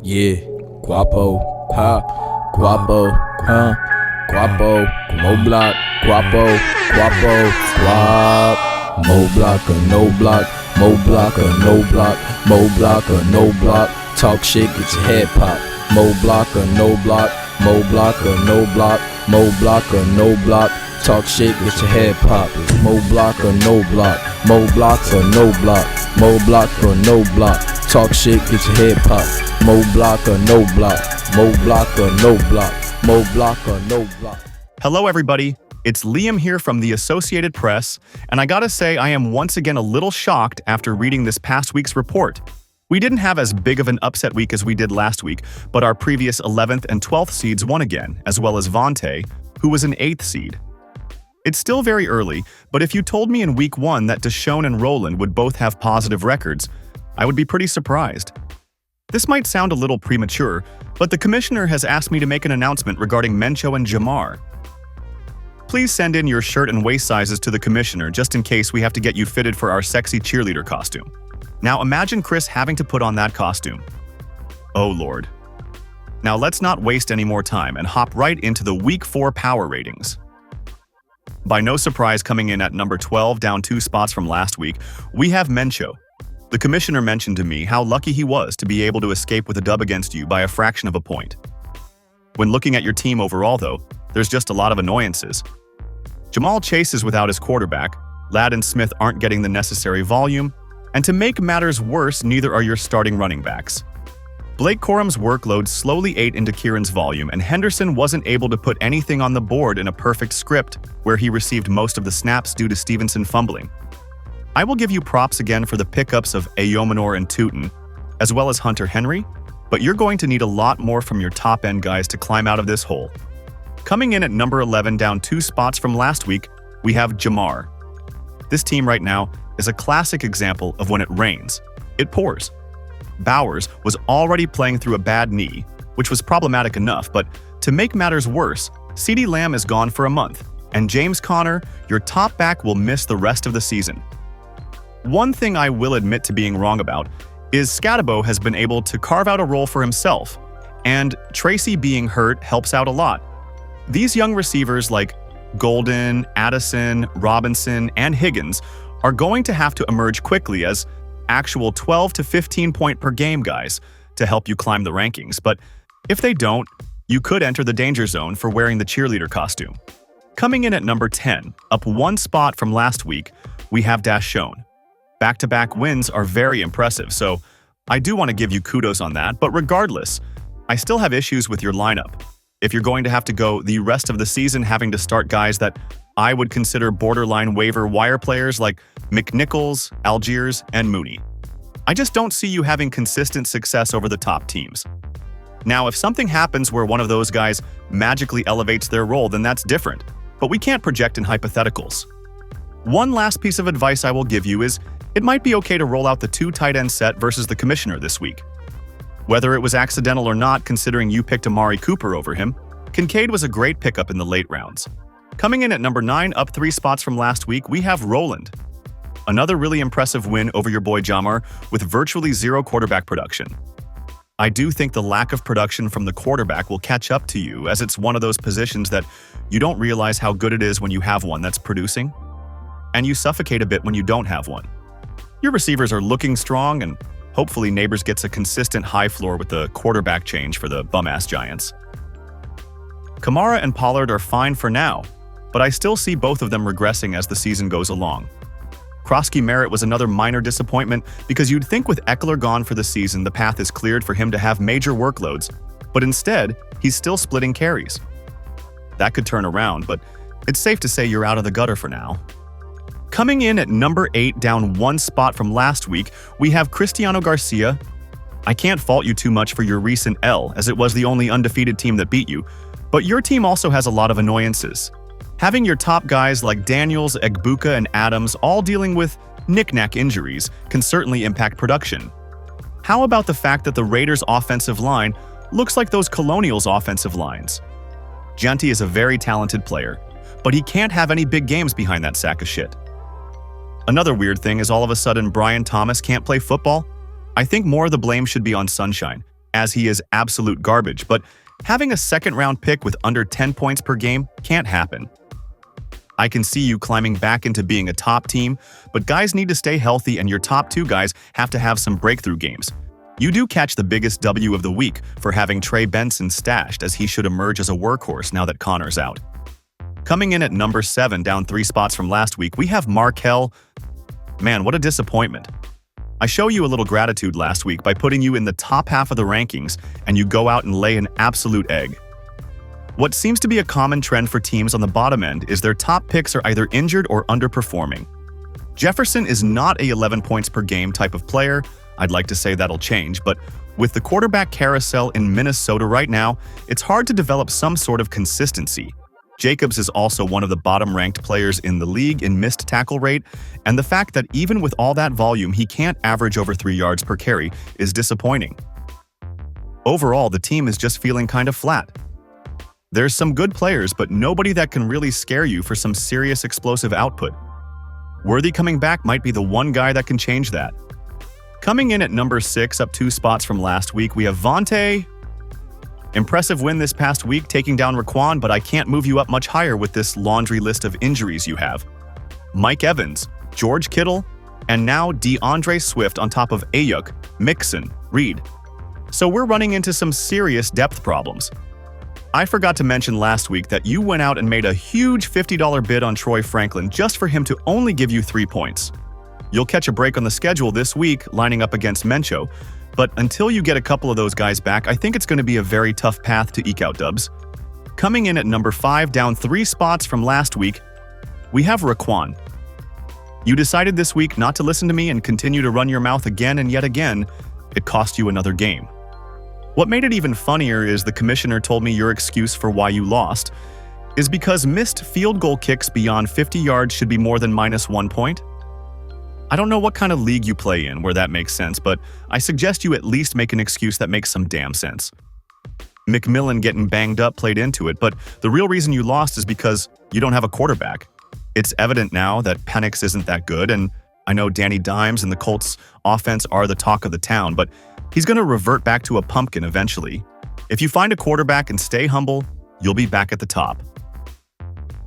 Yeah, Guapo, ha, Guapo, huh, Guapo, MoBlock, Guapo, Guapo, Guap, MoBlock or no block, MoBlock or no block, MoBlock or no block, talk shit, get your head popped, MoBlock or no block, MoBlock or no block, MoBlock or no block, talk shit, get your head popped, MoBlock or no block, MoBlock or no block, MoBlock or no block, talk shit, get your head popped. MoBlock or no block, MoBlock or no block, MoBlock or no block. Hello everybody, it's Liam here from the Associated Press, and I gotta say I am once again a little shocked after reading this past week's report. We didn't have as big of an upset week as we did last week, but our previous 11th and 12th seeds won again, as well as Vontae, who was an 8th seed. It's still very early, but if you told me in week 1 that Deshaun and Roland would both have positive records, I would be pretty surprised. This might sound a little premature, but the commissioner has asked me to make an announcement regarding Mencho and Jamar. Please send in your shirt and waist sizes to the commissioner just in case we have to get you fitted for our sexy cheerleader costume. Now imagine Chris having to put on that costume. Oh lord. Now let's not waste any more time and hop right into the Week 4 power ratings. By no surprise, coming in at number 12, down 2 spots from last week, we have Mencho. The commissioner mentioned to me how lucky he was to be able to escape with a dub against you by a fraction of a point. When looking at your team overall, though, there's just a lot of annoyances. Jamal Chase is without his quarterback, Ladd and Smith aren't getting the necessary volume, and to make matters worse, neither are your starting running backs. Blake Corum's workload slowly ate into Kieran's volume, and Henderson wasn't able to put anything on the board in a perfect script where he received most of the snaps due to Stevenson fumbling. I will give you props again for the pickups of Ayomanor and Tootin, as well as Hunter Henry, but you're going to need a lot more from your top-end guys to climb out of this hole. Coming in at number 11, down 2 spots from last week, we have Jamar. This team right now is a classic example of when it rains, it pours. Bowers was already playing through a bad knee, which was problematic enough, but to make matters worse, CeeDee Lamb is gone for a month, and James Conner, your top back, will miss the rest of the season. One thing I will admit to being wrong about is Scatabo has been able to carve out a role for himself, and Tracy being hurt helps out a lot. These young receivers like Golden, Addison, Robinson, and Higgins are going to have to emerge quickly as actual 12 to 15 point per game guys to help you climb the rankings, but if they don't, you could enter the danger zone for wearing the cheerleader costume. Coming in at number 10, up 1 spot from last week, we have Deshaun. Back-to-back wins are very impressive, so I do want to give you kudos on that, but regardless, I still have issues with your lineup. If you're going to have to go the rest of the season having to start guys that I would consider borderline waiver wire players like McNichols, Algiers, and Mooney. I just don't see you having consistent success over the top teams. Now, if something happens where one of those guys magically elevates their role, then that's different, but we can't project in hypotheticals. One last piece of advice I will give you is it might be okay to roll out the 2 tight end set versus the commissioner this week. Whether it was accidental or not, considering you picked Amari Cooper over him, Kincaid was a great pickup in the late rounds. Coming in at number 9, up 3 spots from last week, we have Roland. Another really impressive win over your boy Jamar with virtually 0 quarterback production. I do think the lack of production from the quarterback will catch up to you, as it's one of those positions that you don't realize how good it is when you have one that's producing, and you suffocate a bit when you don't have one. Your receivers are looking strong, and hopefully Neighbors gets a consistent high floor with the quarterback change for the bum-ass Giants. Kamara and Pollard are fine for now, but I still see both of them regressing as the season goes along. Krosky Merritt was another minor disappointment because you'd think with Eckler gone for the season the path is cleared for him to have major workloads, but instead, he's still splitting carries. That could turn around, but it's safe to say you're out of the gutter for now. Coming in at number 8, down 1 spot from last week, we have Cristiano Garcia. I can't fault you too much for your recent L, as it was the only undefeated team that beat you, but your team also has a lot of annoyances. Having your top guys like Daniels, Egbuka, and Adams all dealing with knick-knack injuries can certainly impact production. How about the fact that the Raiders' offensive line looks like those Colonials' offensive lines? Gianti is a very talented player, but he can't have any big games behind that sack of shit. Another weird thing is all of a sudden Brian Thomas can't play football. I think more of the blame should be on Sunshine, as he is absolute garbage, but having a second-round pick with under 10 points per game can't happen. I can see you climbing back into being a top team, but guys need to stay healthy and your top 2 guys have to have some breakthrough games. You do catch the biggest W of the week for having Trey Benson stashed, as he should emerge as a workhorse now that Connor's out. Coming in at number 7, down 3 spots from last week, we have Markel. Man, what a disappointment. I show you a little gratitude last week by putting you in the top half of the rankings, and you go out and lay an absolute egg. What seems to be a common trend for teams on the bottom end is their top picks are either injured or underperforming. Jefferson is not a 11 points per game type of player. I'd like to say that'll change, but with the quarterback carousel in Minnesota right now, it's hard to develop some sort of consistency. Jacobs is also one of the bottom-ranked players in the league in missed tackle rate, and the fact that even with all that volume, he can't average over 3 yards per carry is disappointing. Overall, the team is just feeling kind of flat. There's some good players, but nobody that can really scare you for some serious explosive output. Worthy coming back might be the one guy that can change that. Coming in at number 6, up 2 spots from last week, we have Vontae. Impressive win this past week, taking down Raquan, but I can't move you up much higher with this laundry list of injuries you have. Mike Evans, George Kittle, and now DeAndre Swift on top of Ayuk, Mixon, Reed. So we're running into some serious depth problems. I forgot to mention last week that you went out and made a huge $50 bid on Troy Franklin just for him to only give you 3 points. You'll catch a break on the schedule this week, lining up against Mencho, but until you get a couple of those guys back, I think it's going to be a very tough path to eke out dubs. Coming in at number 5, down 3 spots from last week, we have Raquan. You decided this week not to listen to me and continue to run your mouth again and yet again. It cost you another game. What made it even funnier is the commissioner told me your excuse for why you lost is because missed field goal kicks beyond 50 yards should be more than -1 point. I don't know what kind of league you play in where that makes sense, but I suggest you at least make an excuse that makes some damn sense. McMillan getting banged up played into it, but the real reason you lost is because you don't have a quarterback. It's evident now that Penix isn't that good, and I know Danny Dimes and the Colts offense are the talk of the town, but he's going to revert back to a pumpkin eventually. If you find a quarterback and stay humble, you'll be back at the top.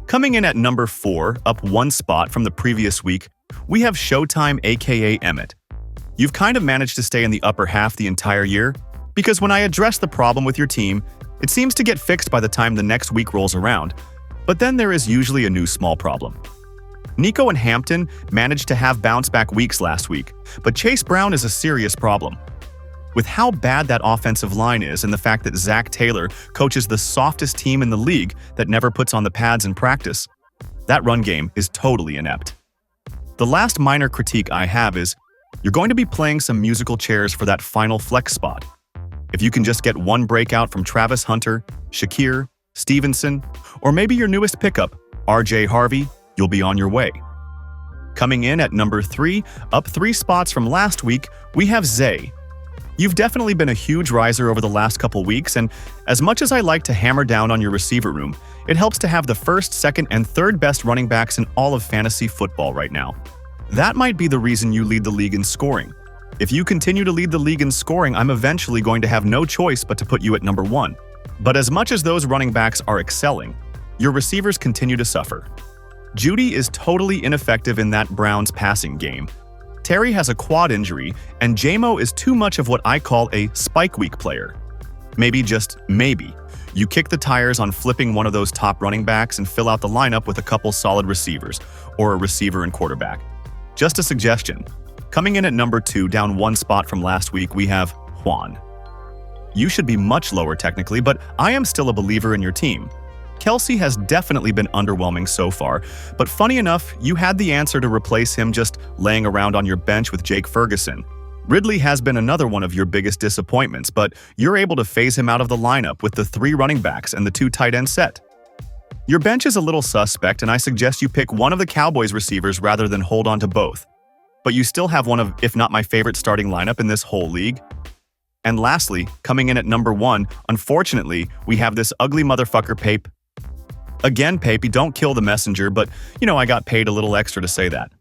Coming in at number 4, up 1 spot from the previous week, we have Showtime aka Emmett. You've kind of managed to stay in the upper half the entire year, because when I address the problem with your team, it seems to get fixed by the time the next week rolls around, but then there is usually a new small problem. Nico and Hampton managed to have bounce-back weeks last week, but Chase Brown is a serious problem. With how bad that offensive line is and the fact that Zach Taylor coaches the softest team in the league that never puts on the pads in practice, that run game is totally inept. The last minor critique I have is, you're going to be playing some musical chairs for that final flex spot. If you can just get one breakout from Travis Hunter, Shakir, Stevenson, or maybe your newest pickup, RJ Harvey, you'll be on your way. Coming in at number 3, up 3 spots from last week, we have Zay. You've definitely been a huge riser over the last couple weeks, and as much as I like to hammer down on your receiver room, it helps to have the first, second, and third best running backs in all of fantasy football right now. That might be the reason you lead the league in scoring. If you continue to lead the league in scoring, I'm eventually going to have no choice but to put you at number 1. But as much as those running backs are excelling, your receivers continue to suffer. Jeudy is totally ineffective in that Browns passing game. Terry has a quad injury, and JMO is too much of what I call a spike week player. Maybe, just maybe, you kick the tires on flipping one of those top running backs and fill out the lineup with a couple solid receivers, or a receiver and quarterback. Just a suggestion. Coming in at number 2, down 1 spot from last week, we have Juan. You should be much lower technically, but I am still a believer in your team. Kelsey has definitely been underwhelming so far, but funny enough, you had the answer to replace him just laying around on your bench with Jake Ferguson. Ridley has been another one of your biggest disappointments, but you're able to phase him out of the lineup with the 3 running backs and the 2 tight end set. Your bench is a little suspect, and I suggest you pick one of the Cowboys receivers rather than hold on to both. But you still have one of, if not my favorite starting lineup in this whole league. And lastly, coming in at number 1, unfortunately, we have this ugly motherfucker Pape. Again, Papey, don't kill the messenger, but, I got paid a little extra to say that.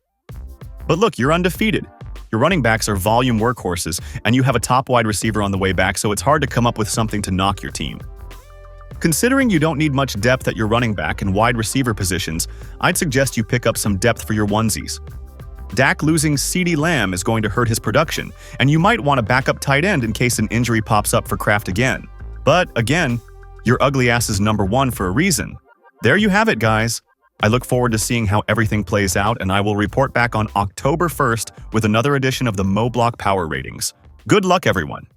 But look, you're undefeated. Your running backs are volume workhorses, and you have a top wide receiver on the way back, so it's hard to come up with something to knock your team. Considering you don't need much depth at your running back and wide receiver positions, I'd suggest you pick up some depth for your onesies. Dak losing CeeDee Lamb is going to hurt his production, and you might want a backup tight end in case an injury pops up for Kraft again. But again, your ugly ass is number one for a reason. There you have it, guys. I look forward to seeing how everything plays out, and I will report back on October 1st with another edition of the MoBlock Power Ratings. Good luck, everyone.